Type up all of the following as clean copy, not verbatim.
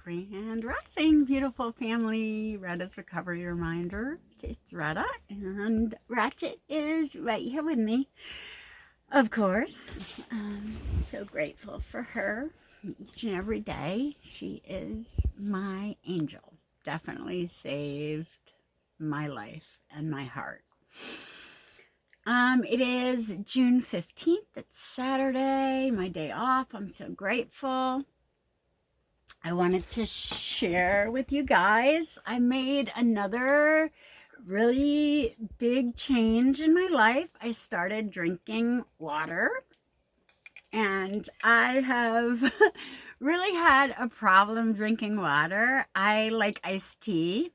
Grand Rising, beautiful family. Retta's Recovery Reminder. It's Retta, and Ratchet is right here with me, of course. So grateful for her each and every day. She is my angel. Definitely saved my life and my heart. It is June 15th. It's Saturday, my day off. I'm so grateful. I wanted to share with you guys, I made another really big change in my life. I started drinking water, and I have really had a problem drinking water. I like iced tea.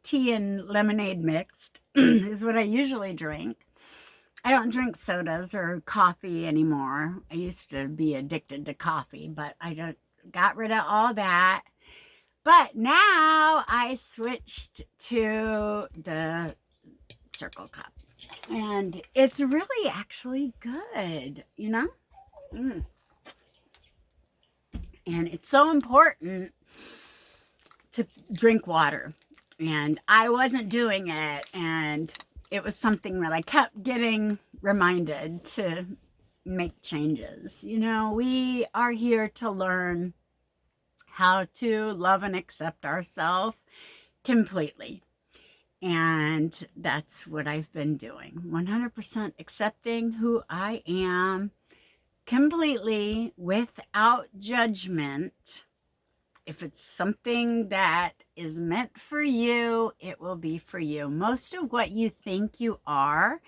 Tea and lemonade mixed is what I usually drink. I don't drink sodas or coffee anymore. I used to be addicted to coffee, but I don't got rid of all that. But now I switched to the Circle Cup, and it's really actually good, you know? And it's so important to drink water, and I wasn't doing it, and it was something that I kept getting reminded to make changes. You know, we are here to learn how to love and accept ourselves completely. And that's what I've been doing. 100% accepting who I am completely without judgment. If it's something that is meant for you, it will be for you. Most of what you think you are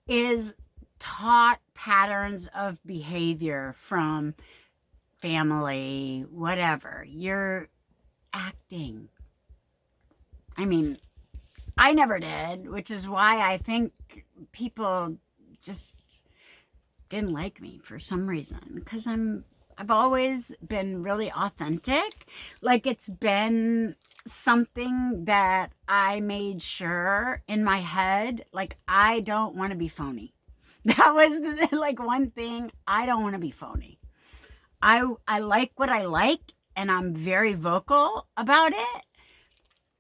is taught patterns of behavior from family, whatever. You're acting. I mean, I never did, which is why I think people just didn't like me for some reason, because I've always been really authentic. Like, it's been something that I made sure in my head, like, I don't want to be phony. That was like one thing. I don't want to be phony. I like what I like, and I'm very vocal about it.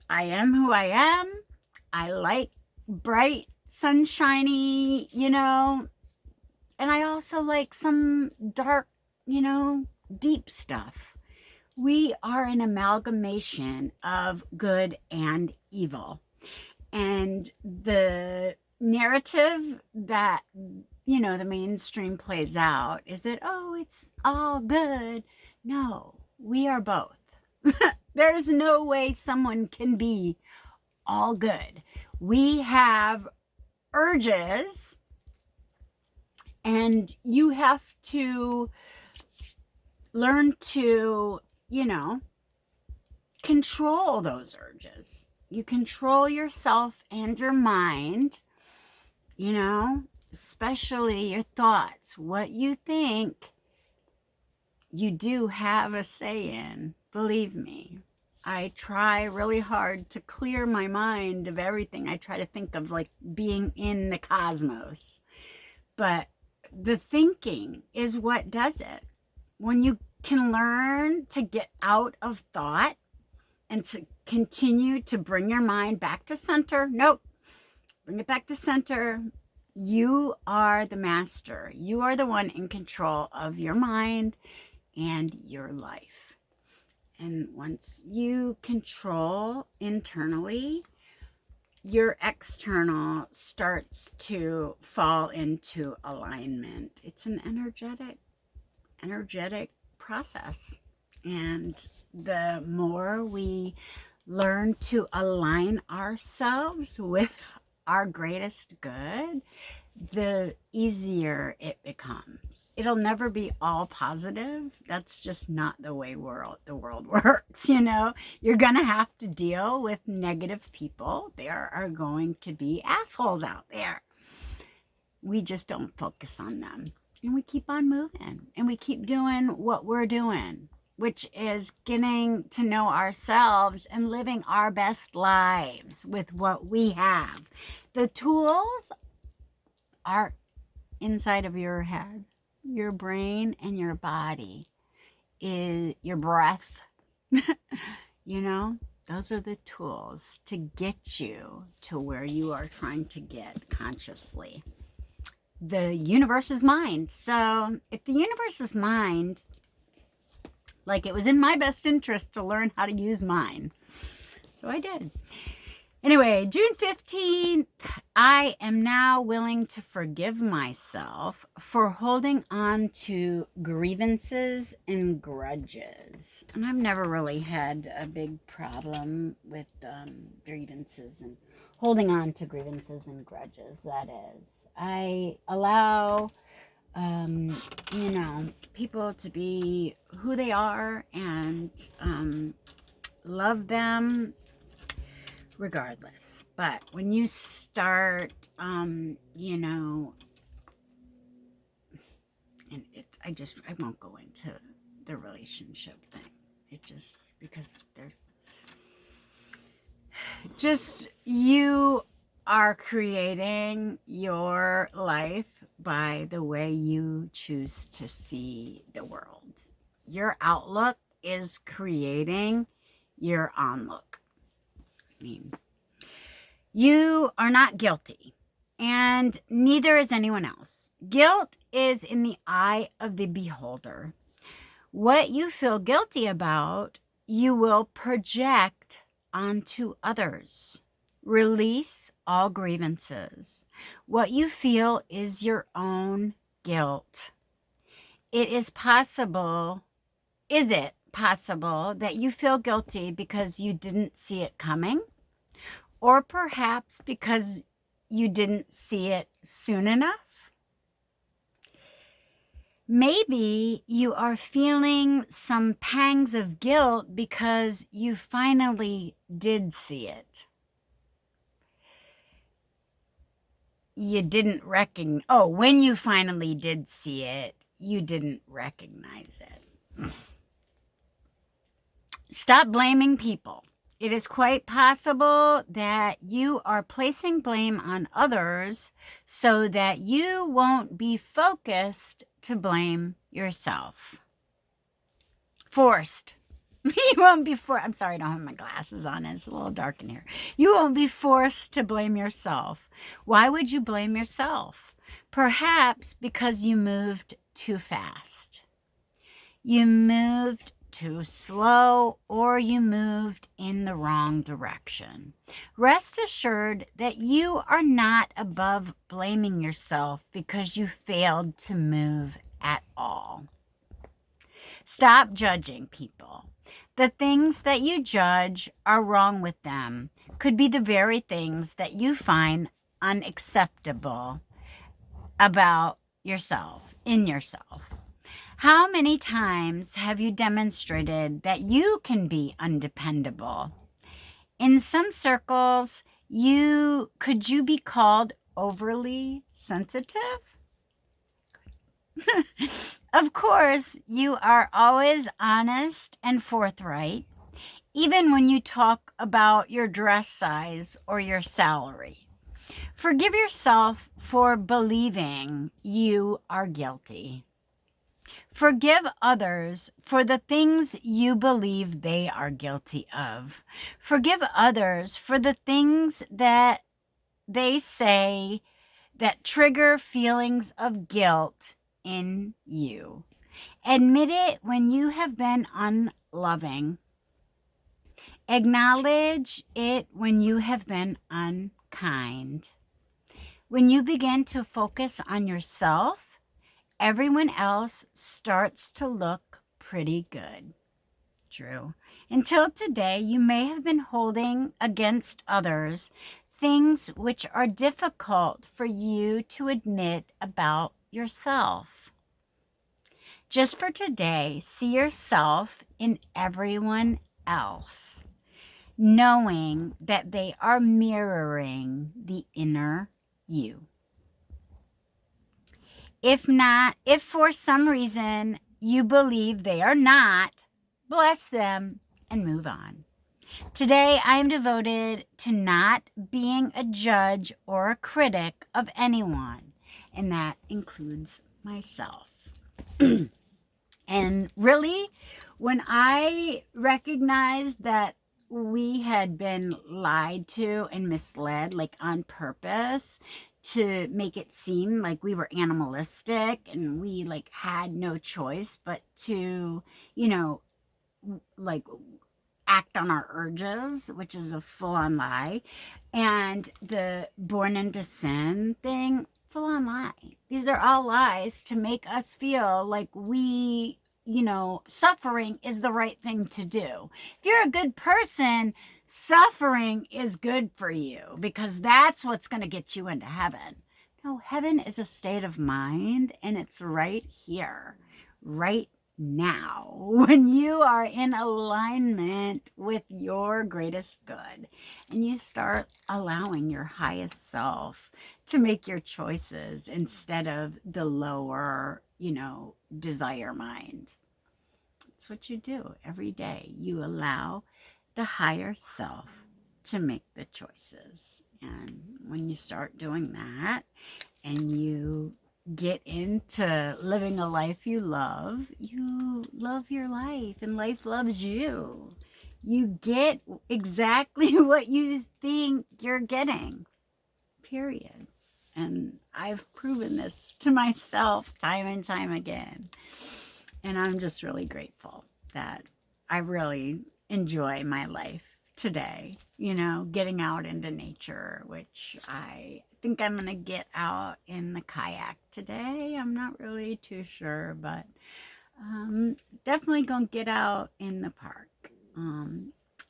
I am who I am. I like bright, sunshiny, and I also like some dark, deep stuff. We are an amalgamation of good and evil. And the narrative that, the mainstream plays out is that, oh, it's all good. No, we are both. There's no way someone can be all good. We have urges, and you have to learn to, control those urges. You control yourself and your mind, especially your thoughts. What you think, you do have a say in, believe me. I try really hard to clear my mind of everything. I try to think of like being in the cosmos. But the thinking is what does it. When you can learn to get out of thought and to continue to bring your mind back to center, bring it back to center. You are the master. You are the one in control of your mind and your life. And once you control internally, your external starts to fall into alignment. It's an energetic process. And the more we learn to align ourselves with our greatest good, the easier it becomes. It'll never be all positive. That's just not the way the world works, You're going to have to deal with negative people. There are going to be assholes out there. We just don't focus on them. And we keep on moving. And we keep doing what we're doing, which is getting to know ourselves and living our best lives with what we have. The tools are inside of your head, your brain, and your body. Is your breath, You know, those are the tools to get you to where you are trying to get consciously. The universe is mind. So if the universe is mind, like, it was in my best interest to learn how to use mine. So I did. Anyway, June 15th, I am now willing to forgive myself for holding on to grievances and grudges. And I've never really had a big problem with grievances and holding on to grievances and grudges. That is, I allow, people to be who they are and love them regardless. But when you start, and I won't go into the relationship thing. It just, because there's just, you are creating your life by the way you choose to see the world. Your outlook is creating your onlook. I mean, you are not guilty, and neither is anyone else. Guilt is in the eye of the beholder. What you feel guilty about, you will project onto others. Release all grievances. What you feel is your own guilt. Is it possible that you feel guilty because you didn't see it coming? Or perhaps because you didn't see it soon enough? Maybe you are feeling some pangs of guilt because you finally did see it. When you finally did see it, you didn't recognize it. Stop blaming people. It is quite possible that you are placing blame on others so that you won't be focused to blame yourself. Forced. You won't be forced. I'm sorry, I don't have my glasses on. It's a little dark in here. You won't be forced to blame yourself. Why would you blame yourself? Perhaps because you moved too fast. You moved too slow, or you moved in the wrong direction. Rest assured that you are not above blaming yourself because you failed to move at all. Stop judging people. The things that you judge are wrong with them could be the very things that you find unacceptable about yourself, in yourself. How many times have you demonstrated that you can be undependable? In some circles, could you be called overly sensitive? Of course, you are always honest and forthright, even when you talk about your dress size or your salary. Forgive yourself for believing you are guilty. Forgive others for the things you believe they are guilty of. Forgive others for the things that they say that trigger feelings of guilt in you. Admit it when you have been unloving. Acknowledge it when you have been unkind. When you begin to focus on yourself, everyone else starts to look pretty good. True. Until today, you may have been holding against others things which are difficult for you to admit about yourself. Just for today, see yourself in everyone else, knowing that they are mirroring the inner you. If for some reason you believe they are not, bless them and move on. Today, I am devoted to not being a judge or a critic of anyone, and that includes myself. And really, when I recognized that we had been lied to and misled, like on purpose, to make it seem like we were animalistic and we like had no choice but to, you know, like act on our urges, which is a full-on lie, and the born into sin thing, full-on lie. These are all lies to make us feel like we, suffering is the right thing to do. If you're a good person, suffering is good for you because that's what's going to get you into heaven. No, heaven is a state of mind, and it's right here, right now, when you are in alignment with your greatest good and you start allowing your highest self to make your choices instead of the lower, desire mind. That's what you do every day. You allow the higher self to make the choices. And when you start doing that and you get into living a life you love your life and life loves you. You get exactly what you think you're getting, period. And I've proven this to myself time and time again. And I'm just really grateful that I really enjoy my life today, getting out into nature, which I think I'm going to get out in the kayak today. I'm not really too sure, but definitely going to get out in the park.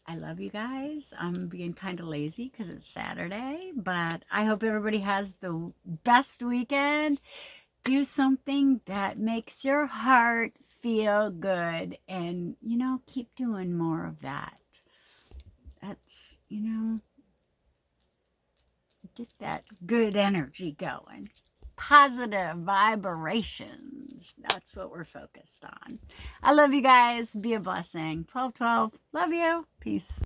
I love you guys. I'm being kind of lazy because it's Saturday, but I hope everybody has the best weekend. Do something that makes your heart feel good and, keep doing more of that. That's, get that good energy going. Positive vibrations. That's what we're focused on. I love you guys. Be a blessing. 1212. Love you. Peace.